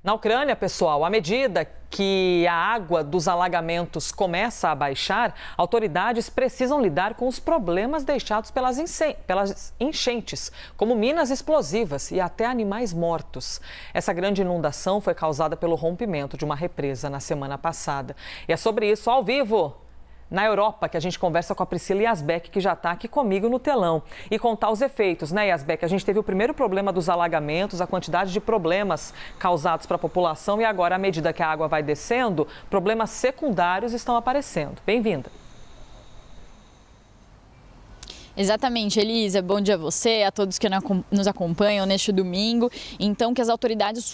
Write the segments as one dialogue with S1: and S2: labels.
S1: Na Ucrânia, pessoal, à medida que a água dos alagamentos começa a baixar, autoridades precisam lidar com os problemas deixados pelas enchentes, como minas explosivas e até animais mortos. Essa grande inundação foi causada pelo rompimento de uma represa na semana passada. E é sobre isso, ao vivo, na Europa, que a gente conversa com a Priscila Yazbek, que já está aqui comigo no telão. E contar os efeitos, né, Yazbek? A gente teve o primeiro problema dos alagamentos, a quantidade de problemas causados para a população e agora, à medida que a água vai descendo, problemas secundários estão aparecendo. Bem-vinda.
S2: Exatamente, Elisa. Bom dia a você, a todos que nos acompanham neste domingo. Então, o que as autoridades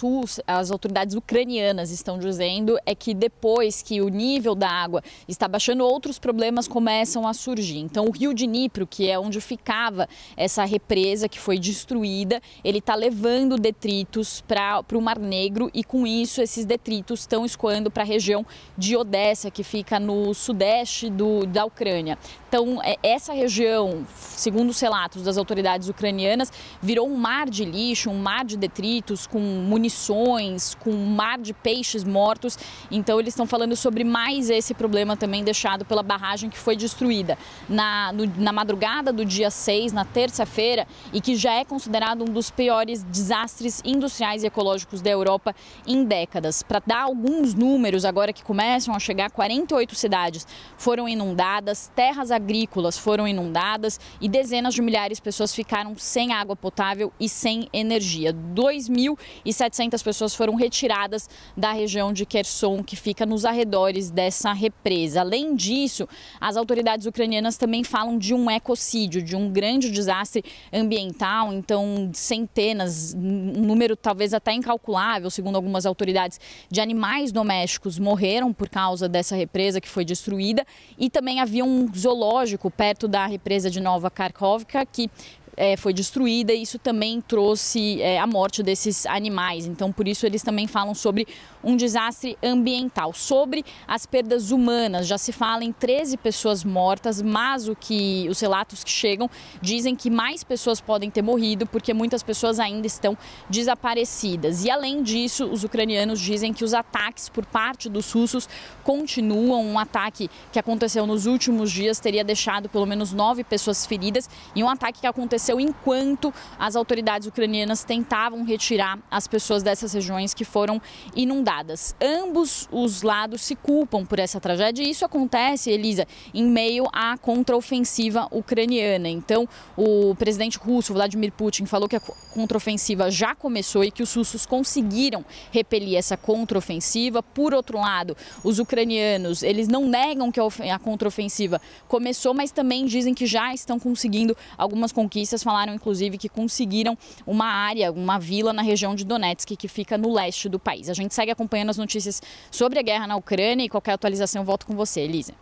S2: ucranianas estão dizendo é que depois que o nível da água está baixando, outros problemas começam a surgir. Então, o rio Dnipro, que é onde ficava essa represa que foi destruída, ele está levando detritos para o Mar Negro e, com isso, esses detritos estão escoando para a região de Odessa, que fica no sudeste da Ucrânia. Então, essa região, segundo os relatos das autoridades ucranianas, virou um mar de lixo, um mar de detritos, com munições, com um mar de peixes mortos. Então, eles estão falando sobre mais esse problema também deixado pela barragem que foi destruída na madrugada do dia 6, na terça-feira, e que já é considerado um dos piores desastres industriais e ecológicos da Europa em décadas. Para dar alguns números, agora que começam a chegar, 48 cidades foram inundadas, terras agrícolas foram inundadas e dezenas de milhares de pessoas ficaram sem água potável e sem energia. 2.700 pessoas foram retiradas da região de Kherson, que fica nos arredores dessa represa. Além disso, as autoridades ucranianas também falam de um ecocídio, de um grande desastre ambiental. Então, centenas, um número talvez até incalculável, segundo algumas autoridades, de animais domésticos morreram por causa dessa represa que foi destruída, e também havia um zoológico perto da represa de Nova Kakhovka que foi destruída, e isso também trouxe a morte desses animais. Então, por isso, eles também falam sobre um desastre ambiental. Sobre as perdas humanas, já se fala em 13 pessoas mortas, mas os relatos que chegam dizem que mais pessoas podem ter morrido, porque muitas pessoas ainda estão desaparecidas. E, além disso, os ucranianos dizem que os ataques por parte dos russos continuam. Um ataque que aconteceu nos últimos dias teria deixado pelo menos 9 pessoas feridas, e um ataque que aconteceu enquanto as autoridades ucranianas tentavam retirar as pessoas dessas regiões que foram inundadas. Ambos os lados se culpam por essa tragédia, e isso acontece, Elisa, em meio à contraofensiva ucraniana. Então, o presidente russo, Vladimir Putin, falou que a contraofensiva já começou e que os russos conseguiram repelir essa contraofensiva. Por outro lado, os ucranianos, eles não negam que a contraofensiva começou, mas também dizem que já estão conseguindo algumas conquistas. Falaram, inclusive, que conseguiram uma área, uma vila na região de Donetsk, que fica no leste do país. A gente segue acompanhando as notícias sobre a guerra na Ucrânia, e qualquer atualização eu volto com você, Elisa.